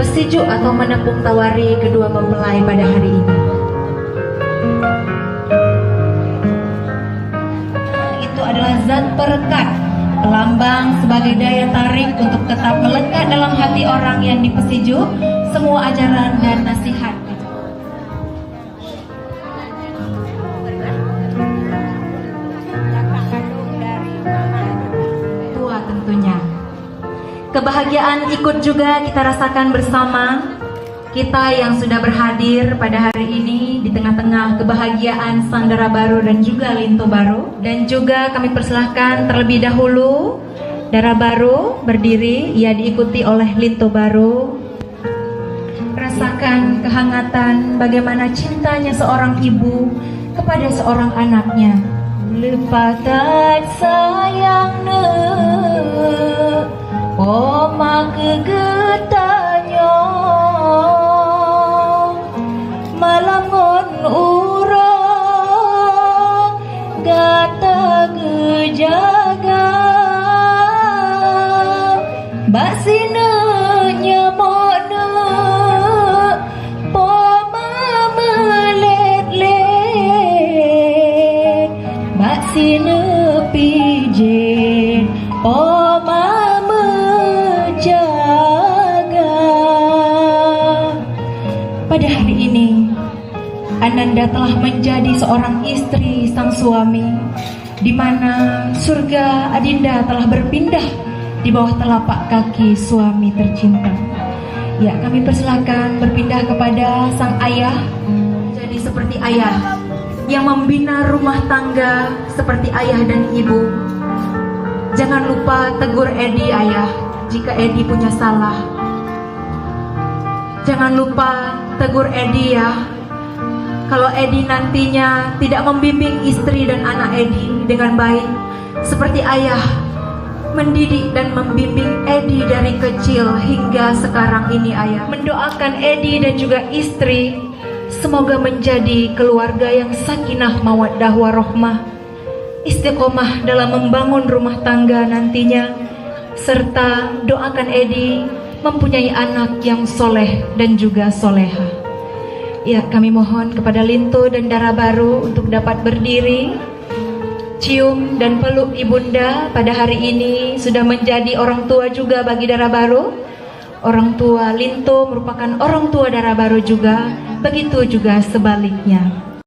Pesiju atau menepung tawari kedua mempelai pada hari ini. Itu adalah zat perekat, pelambang sebagai daya tarik untuk tetap melekat dalam hati orang yang dipesiju semua ajaran dan nasihat. Tua tentunya. Kebahagiaan ikut juga kita rasakan bersama kita yang sudah berhadir pada hari ini di tengah-tengah kebahagiaan Sang Dara Baru dan juga Linto Baru. Dan juga kami persilahkan terlebih dahulu Dara Baru berdiri, ia diikuti oleh Linto Baru. Rasakan kehangatan bagaimana cintanya seorang ibu kepada seorang anaknya. Lepatan sayangnya Oma kegetanya malangon urang gata gejaga basina nyamona poma melet-let basina pijen poma pada hari ini, Ananda telah menjadi seorang istri sang suami, di mana surga Adinda telah berpindah di bawah telapak kaki suami tercinta. Ya, kami persilakan berpindah kepada sang ayah, jadi seperti ayah yang membina rumah tangga seperti ayah dan ibu. Jangan lupa tegur Edi ayah jika Edi punya salah. Jangan lupa tegur Edi ya. Kalau Edi nantinya tidak membimbing istri dan anak Edi dengan baik, seperti ayah mendidik dan membimbing Edi dari kecil hingga sekarang ini ayah. Mendoakan Edi dan juga istri semoga menjadi keluarga yang sakinah mawaddah warohmah, istiqomah dalam membangun rumah tangga nantinya, serta doakan Edi mempunyai anak yang soleh dan juga soleha. Ya, kami mohon kepada Linto dan Dara Baru untuk dapat berdiri, cium dan peluk ibunda pada hari ini. Sudah menjadi orang tua juga bagi Dara Baru. Orang tua Linto merupakan orang tua Dara Baru juga, begitu juga sebaliknya.